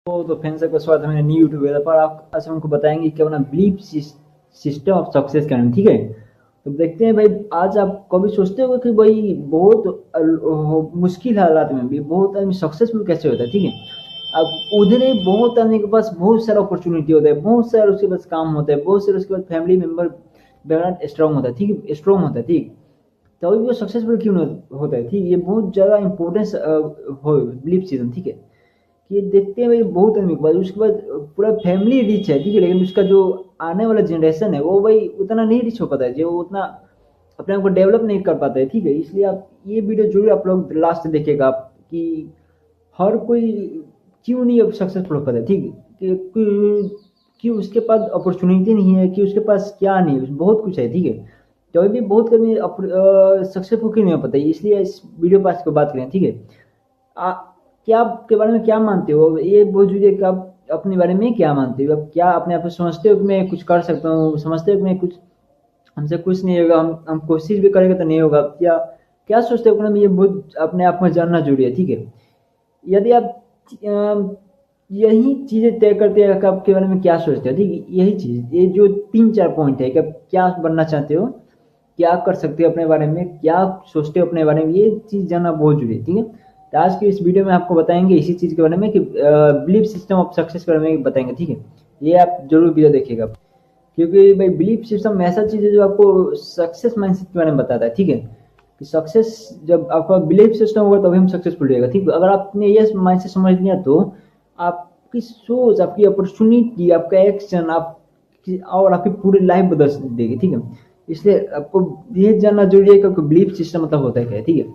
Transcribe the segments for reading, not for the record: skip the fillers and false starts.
तो फ्रेंड्स सबका स्वागत है मेरे न्यू यूट्यूब पर। आप आज हमको बताएंगे कि अपना बिलीफ सिस्टम ऑफ सक्सेस क्या है। ठीक है, तो देखते हैं भाई। आज आप कभी सोचते हो कि भाई बहुत मुश्किल हालात में भी बहुत आदमी सक्सेसफुल कैसे होता है। ठीक है, अब उधर ही बहुत आदमी के पास बहुत सारा अपॉर्चुनिटी होता है, बहुत सारा उसके पास काम होता है, बहुत सारा उसके पास फैमिली मेंबर बैकग्राउंड स्ट्रांग होता है। ठीक है, स्ट्रांग होता है। ठीक, तभी वो सक्सेसफुल क्यों नहीं होता है। ठीक, ये बहुत ज़्यादा इंपॉर्टेंस हो बिलीफ सिस्टम। ठीक है, कि देखते हैं भाई बहुत आदमी के बाद उसके बाद पूरा फैमिली रिच है। ठीक है, लेकिन उसका जो आने वाला जनरेशन है वो भाई उतना नहीं रिच हो पाता है, जो उतना अपने आप को डेवलप नहीं कर पाता है। ठीक है, इसलिए आप ये वीडियो जरूर आप लोग लास्ट देखिएगा आप कि हर कोई क्यों नहीं अब सक्सेसफुल हो पाता है। ठीक है, कि उसके पास अपॉर्चुनिटी नहीं है, कि उसके पास क्या नहीं है, बहुत कुछ है। ठीक है, तो अभी भी बहुत आदमी सक्सेसफुल क्यों नहीं हो पाता है, इसलिए इस वीडियो पर आज को बात करें। ठीक है, आ, क्या आपके बारे में क्या मानते हो, ये बहुत जरूरी है कि आप अपने बारे में क्या मानते हो। आप क्या अपने आप को समझते हो कि मैं कुछ कर सकता हूँ, समझते हो कि मैं कुछ हमसे कुछ नहीं होगा, हम कोशिश भी करेंगे तो नहीं होगा, क्या क्या सोचते हो अपने में, ये बहुत अपने आप में जानना जरूरी है। ठीक है, यदि आप यही चीज़ें तय करते हैं कि आपके बारे में क्या सोचते हो। ठीक है, यही चीज़, ये जो 3-4 पॉइंट है कि आप क्या बनना चाहते हो, क्या कर सकते हो अपने बारे में, क्या सोचते हो अपने बारे में, ये चीज़ जानना बहुत जरूरी है। ठीक है, तो आज की इस वीडियो में आपको बताएंगे इसी चीज़ के बारे में कि बिलीफ सिस्टम ऑफ सक्सेस के बारे में बताएंगे। ठीक है, ये आप जरूर वीडियो देखिएगा, क्योंकि भाई बिलीफ सिस्टम ऐसा चीज़ है जो आपको सक्सेस माइंडसेट के बारे में बताता है। ठीक है, कि सक्सेस जब आपका बिलीफ सिस्टम होगा तभी हम सक्सेसफुल रहेगा। ठीक है, अगर आपने ये माइंडसेट समझ लिया तो आपकी सोच, आपकी अपॉर्चुनिटी, आपका एक्शन आप और आपकी पूरी लाइफ बदल देगी। ठीक है, इसलिए आपको ये जानना जरूरी है कि बिलीफ सिस्टम मतलब होता है क्या है। ठीक है,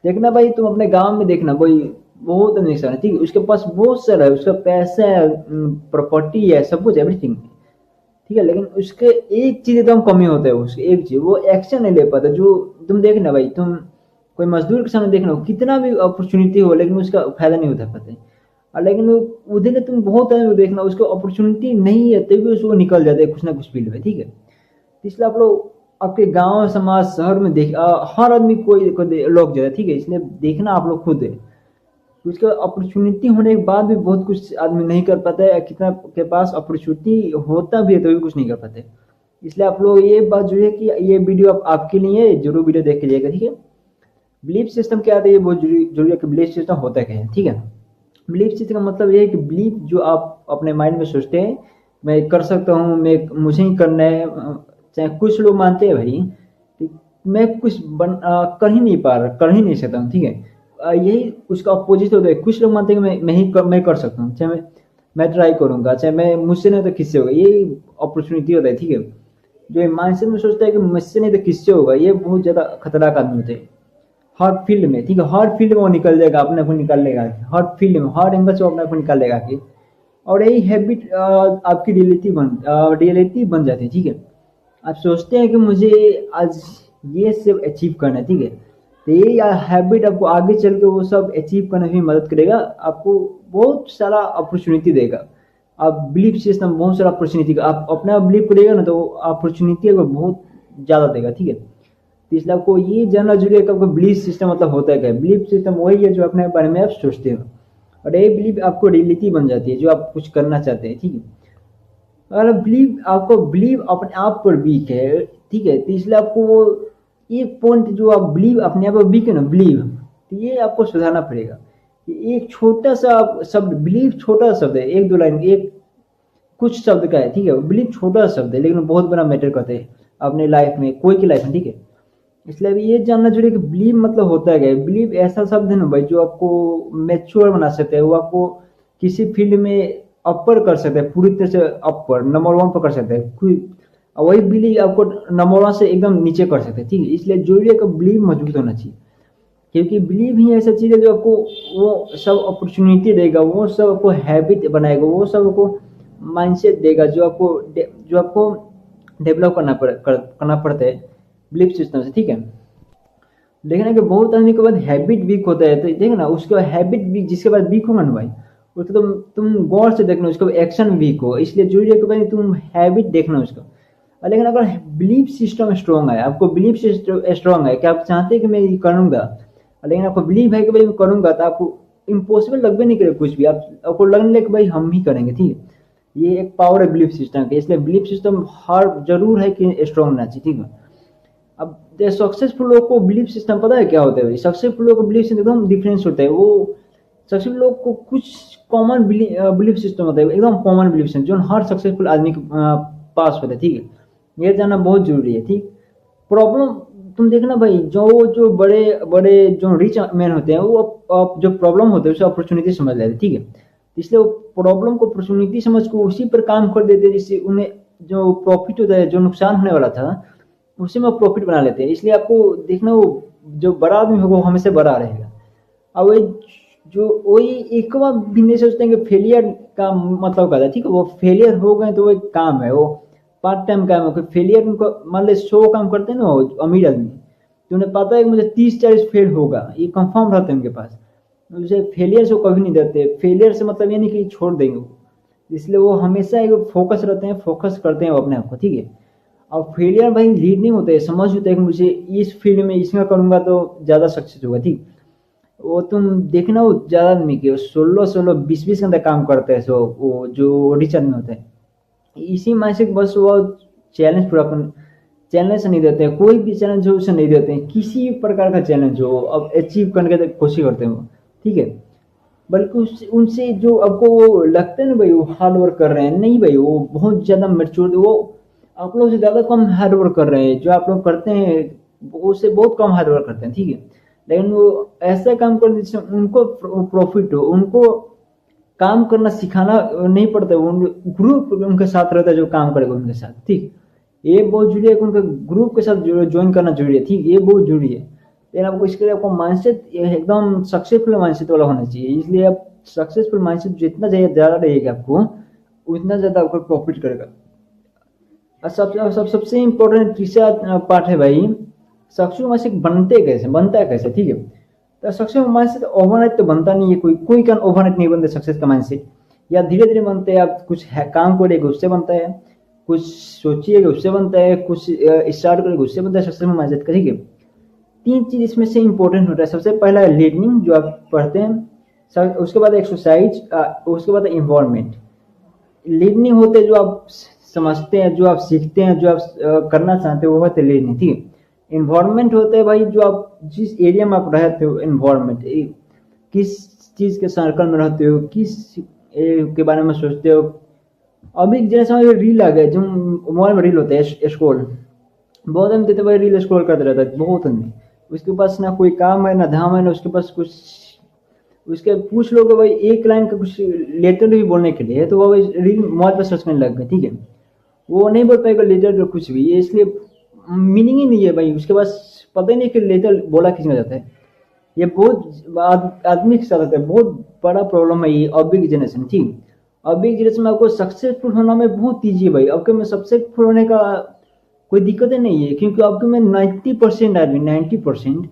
देखना भाई, तुम अपने गांव में देखना कोई बहुत इंसान है। ठीक है, उसके पास बहुत सारा है, उसका पैसा है, प्रॉपर्टी है, सब कुछ, एवरीथिंग। ठीक है, लेकिन उसके एक चीज एकदम कमी होता है, उसकी एक चीज, वो एक्शन नहीं ले पाता। जो तुम देखना भाई, तुम कोई मजदूर के सामने देखना, कितना भी अपॉर्चुनिटी हो लेकिन उसका फायदा नहीं उठा पाते। और लेकिन वो उधर तुम बहुत आदमी को देखना, उसको अपॉर्चुनिटी नहीं है तभी उसको निकल जाते हैं कुछ ना कुछ फील्ड में। ठीक है, इसलिए आप लोग आपके गांव समाज शहर में देख हर आदमी कोई लोग जाता है। ठीक है, इसलिए देखना आप लोग खुद है, उसके अपॉर्चुनिटी होने के बाद भी बहुत कुछ आदमी नहीं कर पाता है, कितना के पास अपॉर्चुनिटी होता भी है तो भी कुछ नहीं कर पाते। इसलिए आप लोग ये बात जो है कि ये वीडियो आपके लिए जरूर वीडियो देख के जाएगा। ठीक है, बिलीफ सिस्टम क्या है, ये बहुत जरूरी है कि बिलीफ सिस्टम होता क्या है। ठीक है, बिलीफ सिस्टम का मतलब ये है कि बिलीफ जो आप अपने माइंड में सोचते हैं, मैं कर सकता हूँ, मैं मुझे ही करना है। चाहे कुछ लोग मानते हैं भाई कि मैं कुछ कर ही नहीं पा रहा, कर ही नहीं सकता हूँ। ठीक है, यही उसका अपोजिट होता है। कुछ लोग मानते हैं कि मैं कर सकता हूँ, चाहे मैं ट्राई करूंगा, चाहे मैं मुझसे नहीं तो किससे होगा, ये अपॉर्चुनिटी होता है। ठीक है, जो माइंडसेट में सोचता है कि मुझसे नहीं तो किससे होगा, ये बहुत ज्यादा खतरनाक आदमी होते हैं हर फील्ड में। ठीक है, हर फील्ड में वो निकल जाएगा, अपने को निकाल लेगा, हर फील्ड में हर एंगल से वो अपने को निकाल लेगा कि, और यही हैबिट आपकी रियलिटी बन जाती है। ठीक है, आप सोचते हैं कि मुझे आज ये सब अचीव करना है। ठीक है, तो ये हैबिट आपको आगे चल के वो सब अचीव करने में मदद करेगा, आपको बहुत सारा अपॉर्चुनिटी देगा। आप बिलीव सिस्टम बहुत सारा अपॉर्चुनिटी का, आप अपना बिलीव करेगा ना तो अपॉर्चुनिटी आपको बहुत ज़्यादा देगा। ठीक है, तो इसलिए आपको ये जानना जरूरी है कि आपको बिलीफ सिस्टम मतलब होता है क्या। बिलीफ सिस्टम वही है जो अपने बारे में आप सोचते हो, और ये बिलीफ आपको रियलिटी बन जाती है जो आप कुछ करना चाहते हैं। ठीक है, अगर बिलीव आपको बिलीव अपने आप पर वीक है, ठीक है, तो इसलिए आपको वो एक पॉइंट जो आप बिलीव अपने आप पर वीक है ना, बिलीव, तो ये आपको सुधारना पड़ेगा। एक छोटा सा शब्द, बिलीव छोटा शब्द है, एक दो लाइन, एक कुछ शब्द का है। ठीक है, बिलीव छोटा शब्द है लेकिन बहुत बड़ा मैटर करते हैं अपने लाइफ में, कोई की लाइफ में। ठीक है, इसलिए अभी ये जानना जरूरी है कि बिलीव मतलब होता है क्या। बिलीव ऐसा शब्द है ना भाई जो आपको मैच्योर बना सकता है, वो आपको किसी फील्ड में अपर कर सकता है, पूरी तरह से अपर नंबर 1 पर कर सकता है। वही बिलीव आपको नंबर 1 से एकदम नीचे कर सकते हैं। ठीक है, इसलिए जरूरी है कि बिलीव मजबूत होना चाहिए, क्योंकि बिलीव ही ऐसा चीज़ है जो आपको वो सब अपॉर्चुनिटी देगा, वो सब आपको हैबिट बनाएगा, वो सब आपको माइंडसेट देगा जो आपको डेवलप करना पड़ता है बिलीफ सिस्टम से। ठीक है, देखना कि बहुत आदमी के बाद हैबिट वीक होता है, तो देखना उसका हैबिट वीक, जिसके बाद वीक होगा ना भाई, उसको तुम गौर से देखना, उसका एक्शन वीक हो। इसलिए जरूरी है कि भाई तुम हैबिट देखना उसका। लेकिन अगर बिलीफ सिस्टम स्ट्रॉन्ग है, आपको बिलीफ सिस्टम स्ट्रॉन्ग है कि आप चाहते हैं कि मैं ये करूंगा, लेकिन आपको बिलीव है कि भाई मैं करूंगा, तो आपको इम्पॉसिबल लगभग नहीं करे कुछ भी, आप आपको लगने लगे कि भाई हम ही करेंगे, ठीक है। ये एक पावर है बिलीफ सिस्टम की, इसलिए बिलीफ सिस्टम हर जरूर है कि स्ट्रॉन्ग होना चाहिए, ठीक है। अब सक्सेसफुल लोग को बिलीफ सिस्टम पता है क्या होता है, सक्सेसफुल लोग को बिलीफ सिस्टम एकदम डिफरेंस होता है। वो सक्सेसफुल लोग को कुछ कॉमन बिलीफ सिस्टम होता है, एकदम कॉमन बिलीफ सिस्टम जो हर सक्सेसफुल आदमी के पास होता है, ठीक है। ये जानना बहुत जरूरी है, ठीक। प्रॉब्लम, तुम देखना भाई, जो जो बड़े बड़े जो रिच मैन होते हैं वो जो प्रॉब्लम होते हैं उसे अपॉर्चुनिटी समझ लेते हैं, ठीक है। इसलिए वो प्रॉब्लम को अपॉर्चुनिटी समझ को उसी पर काम कर देते हैं, जिससे उन्हें जो प्रॉफिट होता है, जो नुकसान होने वाला था उसी में प्रॉफिट बना लेते हैं। इसलिए आपको देखना, वो जो बड़ा आदमी होगा वो हमेशा बड़ा रहेगा। अब वही जो वही एक बार भी नहीं सोचते हैं कि फेलियर का मतलब क्या था, ठीक है। वो फेलियर हो गए तो वो एक काम है, वो पार्ट टाइम काम है। फेलियर उनको मान लो 100 काम करते हैं ना वो अमीर आदमी, तो उन्हें पता है कि मुझे 30-40 फेल होगा, ये कंफर्म रहता है उनके पास। उसे फेलियर से वो कभी नहीं डरते। फेलियर से मतलब ये नहीं कि छोड़ देंगे वो, इसलिए वो हमेशा एक फोकस रहते हैं, फोकस करते हैं वो अपने आप को, ठीक है। अब फेलियर भाई लीड नहीं होते, समझ होता है कि मुझे इस फील्ड में इसमें करूंगा तो ज्यादा सक्सेस होगा, ठीक। वो तुम देखना, वो ज्यादा आदमी के 16-16 20-20 घंटे काम करते हैं, सो वो जो रिच आदमी होते हैं इसी माइंडसेट, बस वो चैलेंज पूरा चैलेंज से नहीं देते हैं, कोई भी चैलेंज हो उसे नहीं देते हैं, किसी भी प्रकार का चैलेंज हो अब अचीव करने की कोशिश करते हैं वो, ठीक है। बल्कि उनसे जो आपको वो लगता है ना भाई वो हार्ड वर्क कर रहे हैं, नहीं भाई, वो बहुत ज्यादा मेच्योर, वो आप लोग से ज्यादा कम हार्ड वर्क कर रहे हैं। जो आप लोग करते हैं उससे बहुत कम हार्ड वर्क करते हैं, ठीक है। लेकिन वो ऐसा काम करते हैं जिससे उनको प्रॉफिट हो, उनको काम करना सिखाना नहीं पड़ता, वो ग्रुप उनके साथ रहता है जो काम करेगा उनके साथ, ठीक। ये बहुत जरूरी है कि उनके ग्रुप के साथ ज्वाइन करना जरूरी है, ठीक। ये बहुत जरूरी है। लेकिन आपको इसके लिए आपको माइंडसेट एकदम सक्सेसफुल माइंडसेट वाला होना चाहिए। इसलिए आप सक्सेसफुल माइंडसेट जितना ज्यादा रहेगा आपको, उतना ज्यादा आपको प्रॉफिट करेगा। और सबसे इम्पोर्टेंट तीसरा पार्ट है भाई, सक्सेसफुल माइंडसेट बनता है कैसे, ठीक है। तो सक्सेसफुल माइंडसेट ओवरनाइट तो बनता नहीं है, कोई का ओवरनाइट नहीं बनता सक्सेस का माइंडसेट, या धीरे धीरे बनते हैं। आप कुछ काम करेंगे उससे बनता है, कुछ सोचिएगा उससे बनता है, कुछ स्टार्ट करेंगे उससे बनता है सक्सेसफुल माइंडसेट का, ठीक है। 3 चीज इसमें से इंपॉर्टेंट होता है। सबसे पहला है लीडनिंग जो आप पढ़ते हैं, उसके बाद एक्सरसाइज, उसके बाद इन्वायरमेंट। लीडनिंग होते जो आप समझते हैं, जो आप सीखते हैं, जो आप करना चाहते हो वो होते लीडनिंग, ठीक है। इन्वायरमेंट होता है भाई जो आप जिस एरिया में आप रहते हो, इन्वायरमेंट किस चीज के सर्कल में रहते हो, किस के बारे में सोचते हो। अभी जैसे रील आ गए, जो मोबाइल में रील होते हैं स्क्रॉल, बहुत आदमी तो भाई रील स्क्रॉल करते रहता है, बहुत आदमी उसके पास ना कोई काम है ना धाम है ना उसके पास कुछ। उसके पूछ लोगे भाई एक लाइन का कुछ लेटर भी बोलने के लिए, तो वो भाई रील मोबाइल पर सर्च करने लग गए, ठीक है। वो नहीं बोल पाएगा लेटर कुछ भी, ये इसलिए मीनिंग ही नहीं है भाई, उसके पास पता ही नहीं कि लेटर बोला किसमें जाता है। ये बहुत आदमी के साथ होता है, बहुत बड़ा प्रॉब्लम है ये अभी की जनरेशन, ठीक। अभी की जनरेशन में आपको सक्सेसफुल होना में बहुत ईजी है भाई। आपके में सक्सेसफुल होने का कोई दिक्कत नहीं है, क्योंकि आपके में 90% आदमी 90%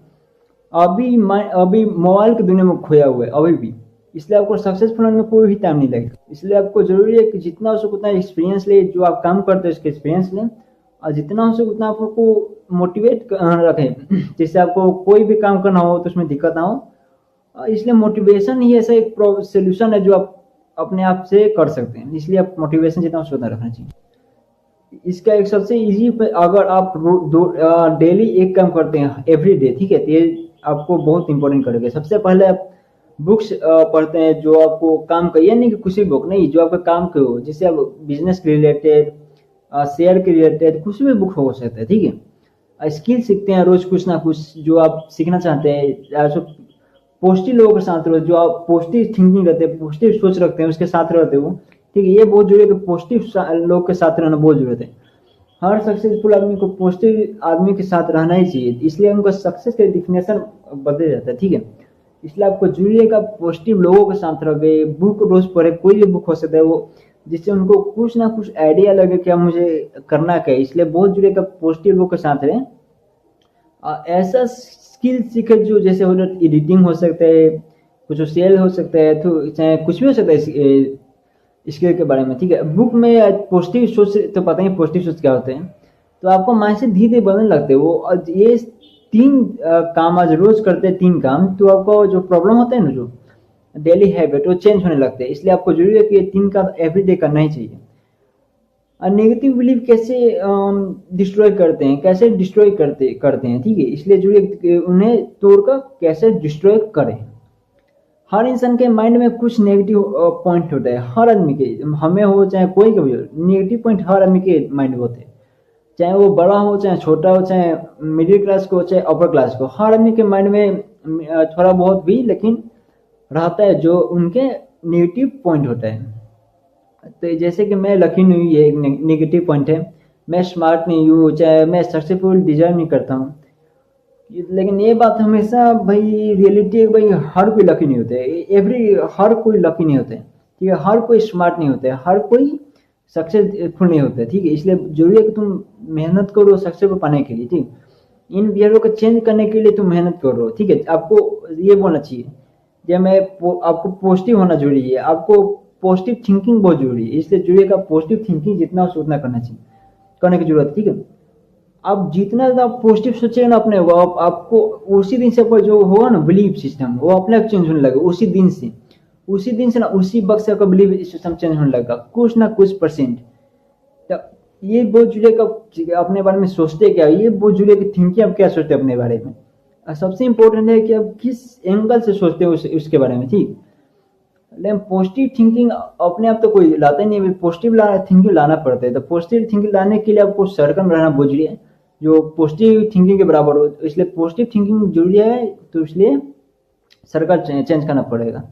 अभी मोबाइल की दुनिया में खोया हुआ है अभी भी। इसलिए आपको सक्सेसफुल होने में कोई भी टाइम नहीं लगेगा। इसलिए आपको जरूरी है कि जितना हो सके उतना एक्सपीरियंस ले, जो आप काम करते हैं उसके एक्सपीरियंस लें, और जितना हो सके उतना आपको मोटिवेट रखें, जिससे आपको कोई भी काम करना हो तो उसमें दिक्कत ना हो। इसलिए मोटिवेशन ही ऐसा एक सोल्यूशन है जो आप अपने आप से कर सकते हैं। इसलिए आप मोटिवेशन जितना हो सके उतना रखना चाहिए। इसका एक सबसे इजी, अगर आप डेली एक काम करते हैं एवरी डे, ठीक है, तो ये आपको बहुत इंपॉर्टेंट करेगा। सबसे पहले आप बुक्स पढ़ते हैं जो आपको काम का, ये नहीं कि कुछ भी बुक नहीं, जो आपका काम के हो, जिससे आप बिजनेस के रिलेटेड, शेयर के रिलेटेड कुछ भी बुक हो सकता है, ठीक है। स्किल सीखते हैं रोज कुछ ना कुछ जो आप सीखना चाहते हैं। पॉजिटिव लोगों के साथ रहो, जो आप पॉजिटिव थिंकिंग रहते हैं, पॉजिटिव सोच रखते हैं, उसके साथ रहते हो, ठीक है। ये बहुत जरूरी है कि पॉजिटिव लोग के साथ रहना बहुत जरूरत है। हर सक्सेसफुल आदमी को पॉजिटिव आदमी के साथ रहना ही चाहिए, इसलिए उनका सक्सेस का डिफिनेशन बदल जाता है, ठीक है। इसलिए आपको जरूरी है कि आप पॉजिटिव लोगों के साथ रहे, बुक रोज पढ़े, कोई भी बुक हो सकता है वो, जिससे उनको कुछ ना कुछ आइडिया लगे कि मुझे करना क्या है। इसलिए बहुत जरूरी है कि आप पॉजिटिव लोगों के साथ रहें। ऐसा स्किल सीखे जो जैसे हो एडिटिंग हो सकता है, कुछ सेल हो सकता है, तो चाहे कुछ भी हो सकता है स्किल के बारे में, ठीक है। बुक में पॉजिटिव सोच तो पता ही पॉजिटिव सोच क्या होते हैं, तो आपको माइंडसेट धीरे धीरे बदलने लगते हैं वो। और ये 3 काम आज रोज करते हैं, 3 काम, तो आपको जो प्रॉब्लम होता है ना, जो डेली हैबिट वो चेंज होने लगते हैं। इसलिए आपको जरूरी है कि 3 का एवरीडे करना ही चाहिए। और नेगेटिव बिलीफ कैसे डिस्ट्रॉय करते हैं, कैसे डिस्ट्रॉय करते करते हैं, ठीक है। इसलिए जरूरी है कि उन्हें तोड़कर कैसे डिस्ट्रॉय करें। हर इंसान के माइंड में कुछ नेगेटिव पॉइंट होता है, हर आदमी के, हमें हो चाहे कोई का भी हो, नेगेटिव पॉइंट हर आदमी के माइंड में होते हैं। चाहे वो बड़ा हो, चाहे छोटा हो, चाहे मिडिल क्लास को, चाहे अपर क्लास को, हर आदमी के माइंड में थोड़ा बहुत भी लेकिन रहता है जो उनके नेगेटिव पॉइंट होता है। तो जैसे कि मैं लकी नहीं हूँ, ये एक नेगेटिव पॉइंट है। मैं स्मार्ट नहीं हूँ, चाहे मैं सक्सेसफुल डिजर्व नहीं करता हूँ। लेकिन ये बात हमेशा भाई रियलिटी है भाई, हर कोई लकी नहीं होते, हर कोई लकी नहीं होते, ठीक है। हर कोई स्मार्ट नहीं होते, हर कोई सक्सेसफुल नहीं होते, ठीक है। इसलिए जरूरी है कि तुम मेहनत करो सक्सेस पाने के लिए, ठीक। इन बिहेवियर को चेंज करने के लिए तुम मेहनत करो, ठीक है। आपको ये बोलना चाहिए जब मैं आपको पॉजिटिव होना जरूरी है, आपको पॉजिटिव थिंकिंग बहुत जरूरी है। इसलिए जरूरी है कि पॉजिटिव थिंकिंग जितना हो उतना करना चाहिए, करने की जरूरत है, ठीक है। आप जितना ज़्यादा पॉजिटिव सोचेगा ना अपने वो आपको उसी दिन से आपका जो होगा ना बिलीफ सिस्टम वो अपने आप चेंज होने लगेगा। उसी दिन से ना उसी वक्त से आपका बिलीफ सिस्टम चेंज होने लगेगा कुछ ना कुछ परसेंट। तो ये बहुत जुड़े का अपने बारे में सोचते क्या, ये बहुत जुड़े की थिंकिंग आप क्या सोचते हैं अपने बारे में। सबसे इम्पोर्टेंट है कि आप किस एंगल से सोचते हो उसके बारे में, ठीक। लेकिन पॉजिटिव थिंकिंग अपने आप तो कोई लाता ही नहीं, पॉजिटिव थिंकिंग लाना पड़ता है। तो पॉजिटिव थिंकिंग लाने के लिए आपको सर्कल में रहना बहुत जरूरी है जो पॉजिटिव थिंकिंग के बराबर हो। इसलिए पॉजिटिव थिंकिंग जरूरी है, तो इसलिए सर्कल चेंज करना पड़ेगा।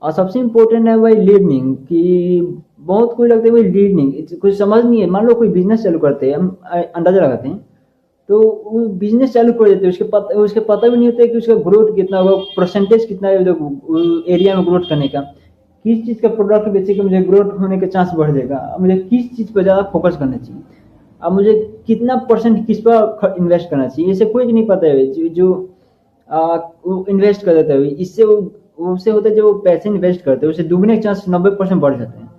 और सबसे इम्पोर्टेंट है भाई लीडनिंग, कि बहुत कोई लगता है भाई लीडनिंग कुछ समझ नहीं है। मान लो कोई बिजनेस चालू करते हैं, हम अंदाजा लगाते हैं, तो वो बिजनेस चालू कर देते हैं, उसके पता भी नहीं होता है कि उसका ग्रोथ कितना होगा, परसेंटेज कितना है एरिया में ग्रोथ करने का, किस चीज़ का प्रोडक्ट बेचे के मुझे ग्रोथ होने का चांस बढ़ जाएगा, मुझे किस चीज़ पर ज़्यादा फोकस करना चाहिए, अब मुझे कितना परसेंट किस पर इन्वेस्ट करना चाहिए, इसे कोई नहीं पता है। जो इन्वेस्ट कर देता है इससे उससे होता है जो पैसे इन्वेस्ट करते हैं उससे दुगने के चांस 90% बढ़ जाते हैं।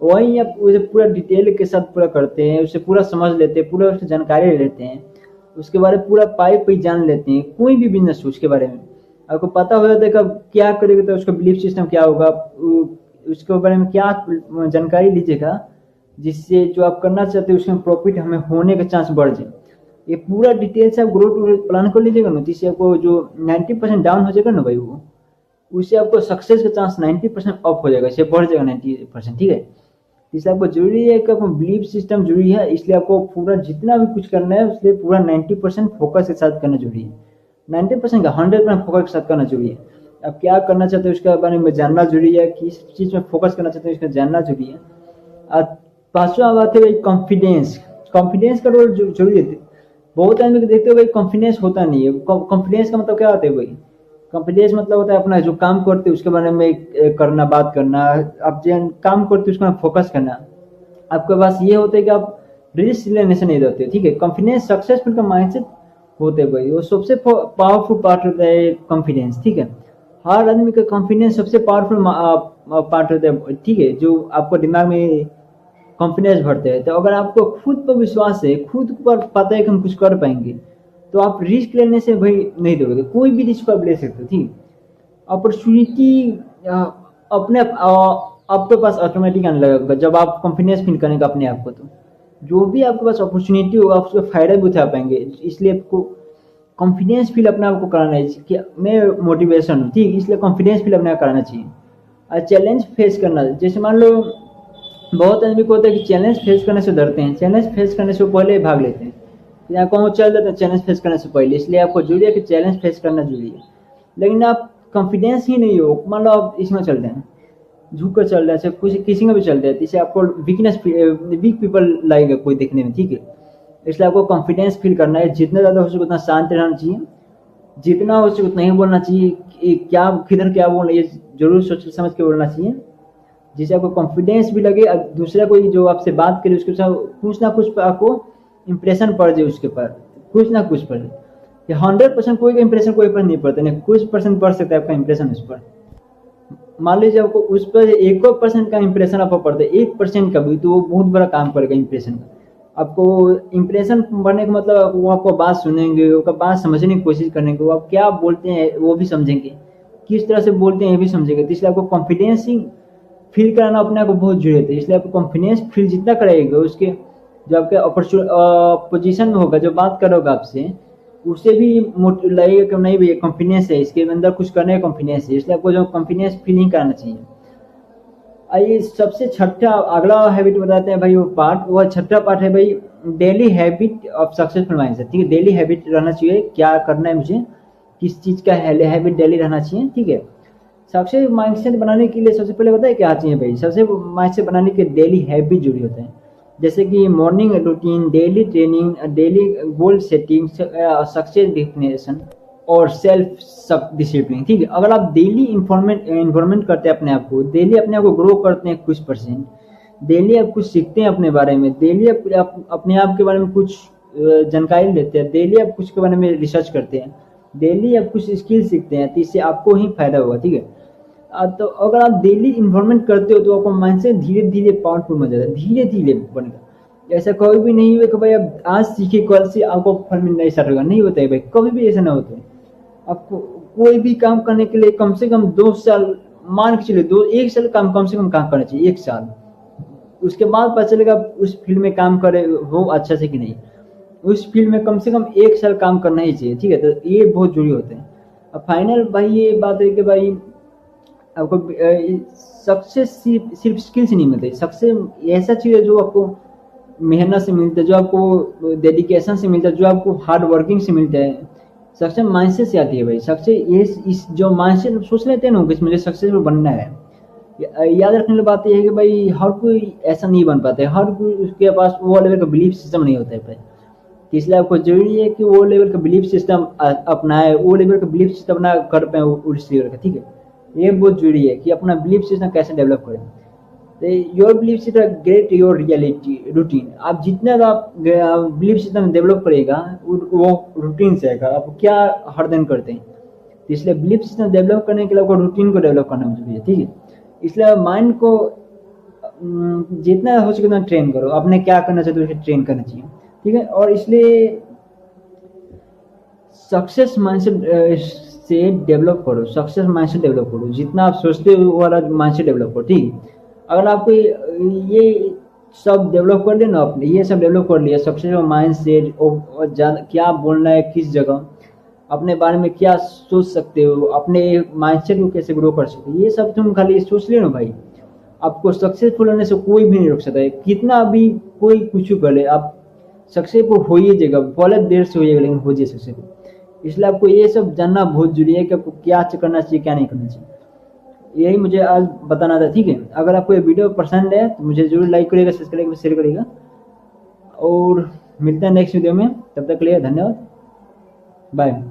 वहीं आप उसे पूरा डिटेल के साथ पूरा करते हैं, उसे पूरा समझ लेते हैं, पूरा उसकी जानकारी ले लेते हैं, उसके बारे में पूरा पाइप पे जान लेते हैं। कोई भी बिजनेस हो उसके बारे में आपको पता हो जाता है कब क्या करेगा, तो उसका बिलीफ सिस्टम क्या होगा, उसके बारे में क्या जानकारी लीजिएगा जिससे जो आप करना चाहते हैं उसमें प्रॉफिट हमें होने का चांस बढ़ जाए। ये पूरा डिटेल से आप ग्रोथ प्लान कर लीजिएगा ना, जिससे आपको जो 90% डाउन हो जाएगा ना भाई, वो उससे आपको सक्सेस का चांस 90% अप हो जाएगा, इससे बढ़ जाएगा 90%, ठीक है। इसलिए आपको जरूरी है कि आपको बिलीफ सिस्टम जरूरी है। इसलिए आपको पूरा जितना भी कुछ करना है उसलिए पूरा 90% फोकस के साथ करना जरूरी है। 90% का 100% फोकस के साथ करना जरूरी है। आप क्या करना चाहते हो उसके बारे में जानना जरूरी है, किस चीज़ में फोकस करना चाहते हो इसका जानना जरूरी है। और पांचवा बात है भाई कॉन्फिडेंस। कॉन्फिडेंस का रोल जरूरी है। बहुत आदमी को देखते हो भाई कॉन्फिडेंस होता नहीं है। कॉन्फिडेंस का मतलब क्या होता है भाई, कॉन्फिडेंस मतलब होता है अपना जो काम करते हैं उसके बारे में करना, बात करना, आप जो काम करते हैं उसका फोकस करना। आपके पास ये होता है कि आप रिस्क लेने से नहीं देते, ठीक है। कॉन्फिडेंस सक्सेसफुल का माइंडसेट होते हैं भाई, वो सबसे पावरफुल पार्ट होता है कॉन्फिडेंस, ठीक है। हर आदमी का कॉन्फिडेंस सबसे पावरफुल पार्ट होता है, ठीक है, जो आपको दिमाग में कॉन्फिडेंस भरते हैं। तो अगर आपको खुद पर विश्वास है, खुद पर पता है कि हम कुछ कर पाएंगे, तो आप रिस्क लेने से भाई नहीं दोगे। कोई भी रिस्क आप ले सकते हो, ठीक। अपॉर्चुनिटी अपने आपके पास ऑटोमेटिक आने लगेगा जब आप कॉन्फिडेंस फील करेंगे अपने आप को। तो जो भी आपके पास अपॉर्चुनिटी होगा आप उसका फायदा भी उठा पाएंगे। इसलिए आपको कॉन्फिडेंस फील अपने आप को कराना है कि मैं मोटिवेशन हूँ, ठीक। इसलिए कॉन्फिडेंस फील अपने आप कराना चाहिए। और चैलेंज फेस करना, जैसे मान लो बहुत आदमी को होता है कि चैलेंज फेस करने से डरते हैं, चैलेंज फेस करने से पहले भाग लेते हैं, या कहूँ चल देते हैं चैलेंज फेस करने से पहले। इसलिए आपको जरूरी है कि चैलेंज फेस करना जरूरी है। लेकिन आप कॉन्फिडेंस ही नहीं हो, मान लो आप इसमें चल रहे हैं, झुक कर चल रहे हैं, कुछ किसी में भी चल रहे हैं, इससे आपको वीक पीपल लगेगा कोई देखने में, ठीक है। इसलिए आपको कॉन्फिडेंस फील करना है। जितना ज़्यादा हो सके उतना शांत रहना चाहिए, जितना हो सके उतना ही बोलना चाहिए। क्या किधर क्या बोलना ये जरूर सोच समझ के बोलना चाहिए, जिससे आपको कॉन्फिडेंस भी लगे। दूसरा कोई जो आपसे बात करे उसके साथ कुछ ना कुछ आपको इंप्रेशन पड़ जाए, उसके पर कुछ ना कुछ पड़ जाए। 100% कोई का इंप्रेशन कोई पर नहीं पड़ता, नहीं कुछ परसेंट पड़ सकता है आपका इंप्रेशन उस पर। मान लीजिए आपको उस पर 1% का इंप्रेशन आपको पड़ता है, 1% का भी, तो वो बहुत बड़ा काम करेगा इंप्रेशन का। आपको इंप्रेशन बढ़ने का मतलब वो आपको बात सुनेंगे, आपका बात समझने की कोशिश करेंगे, वो आप क्या बोलते हैं वो भी समझेंगे। किस तरह से बोलते हैं ये भी समझेगा। तो इसलिए आपको कॉन्फिडेंसिंग फील कराना अपने आप को बहुत जरूरी होता है। इसलिए आपको कॉन्फिडेंस फील जितना कराएगा, उसके जो आपके पोजीशन में होगा, जो बात करोगा आपसे, उससे भी लगेगा कि नहीं भैया कॉन्फिडेंस है, इसके अंदर कुछ करने का कॉन्फिडेंस है। इसलिए आपको जो कॉन्फिडेंस फीलिंग कराना चाहिए। आइए सबसे छठा अगला हैबिट बताते हैं भाई, वो पार्ट, वो छठा पार्ट है भाई, daily habit of successful mindset. ठीक है, डेली हैबिट रहना चाहिए, क्या करना है मुझे, किस चीज़ का हैबिट डेली रहना चाहिए। ठीक है, सक्सेस माइंडसेट बनाने के लिए सबसे पहले बताए क्या चाहिए भाई, सबसे माइंडसेट बनाने के डेली हैबिट जरूरी होते हैं, जैसे कि morning routine, daily training, daily goal setting, success definition और सेल्फ डिसिप्लिन। ठीक है, अगर आप डेली इन्फॉर्मेंट करते हैं अपने आप को, डेली अपने आप को ग्रो करते हैं कुछ परसेंट, डेली आप कुछ सीखते हैं अपने बारे में, डेली आप अपने आप के बारे में कुछ जानकारी लेते हैं, डेली आप कुछ के बारे में रिसर्च करते हैं, डेली आप कुछ स्किल सीखते हैं, तो इससे आपको ही फायदा होगा। ठीक है, तो अगर आप डेली इन्वॉल्वमेंट करते हो तो आपका माइंडसेट धीरे धीरे पावरफुल बन जाता है, धीरे धीरे बनेगा। ऐसा कभी भी नहीं हुआ कि भाई आप आज सीखे कल से आपको फल मिलना स्टार्ट होगा, नहीं होता है भाई, कभी भी ऐसा ना होता है। आपको कोई भी काम करने के लिए कम से कम 2 साल, मान के चलिए 1 साल काम कम से कम काम करना चाहिए, 1 साल। उसके बाद पता चलेगा उस फील्ड में काम करे हो अच्छा से कि नहीं, उस फील्ड में कम से कम 1 साल काम करना ही चाहिए। ठीक है, तो ये बहुत जरूरी होते हैं। अब फाइनल भाई ये बात है कि भाई आपको सक्सेस सिर्फ स्किल से नहीं मिलती, सक्सेस ऐसा चीज़ है जो आपको मेहनत से मिलता है, जो आपको डेडिकेशन से मिलता है, जो आपको हार्ड वर्किंग से मिलता है। सक्सेस माइंडसेट से आती है भाई, सक्सेस ये इस जो माइंडसेट सोच लेते हैं ना कि मुझे सक्सेसफुल बनना है, याद रखने वाली बात यह है कि भाई हर कोई ऐसा नहीं बन पाता है, हर कोई उसके पास वो लेवल का बिलीफ सिस्टम नहीं होता है भाई। तो इसलिए आपको जरूरी है कि वो लेवल का बिलीफ सिस्टम अपनाए, वो लेवल का बिलीफ सिस्टम अपना कर पाए उस लेवल का। ठीक है, ये बहुत जरूरी है कि अपना बिलीफ सिस्टम कैसे डेवलप करें। तो your belief system great your reality routine. आप जितना आप बिलीफ सिस्टम डेवलप करेगा वो रूटीन से आएगा, आप क्या हर दिन करते हैं। तो इसलिए बिलीफ सिस्टम डेवलप करने के लिए आपको रूटीन को डेवलप करना जरूरी है। ठीक है, इसलिए माइंड को जितना हो सके उतना ट्रेन करो, आपने क्या करना चाहिए तो उसे ट्रेन करना चाहिए। ठीक है, और इसलिए सक्सेस माइंडसेट से डेवलप करो, सक्सेस माइंडसेट डेवलप करो, जितना आप सोचते हो वाला माइंडसेट डेवलप करो। ठीक है, अगर आपको ये सब डेवलप कर लेना, आपने ये सब डेवलप कर लिया, सक्सेस माइंडसेट और क्या बोलना है, किस जगह अपने बारे में क्या सोच सकते हो, अपने माइंडसेट को कैसे ग्रो कर सकते हो, ये सब तुम खाली सोच लेना भाई, आपको सक्सेसफुल होने से कोई भी नहीं रोक सकता है। कितना भी कोई कुछ कर ले, आप सक्सेसफुल हो ही जाएगा, भले देर से हो जाएगा लेकिन हो जाए सक्सेसफुल। इसलिए आपको ये सब जानना बहुत जरूरी है कि आपको क्या करना चाहिए क्या नहीं करना चाहिए, यही मुझे आज बताना था। ठीक है, अगर आपको ये वीडियो पसंद है तो मुझे जरूर लाइक करिएगा, सब्सक्राइब करिएगा, शेयर करिएगा, और मिलते हैं नेक्स्ट वीडियो में। तब तक के लिए धन्यवाद, बाय।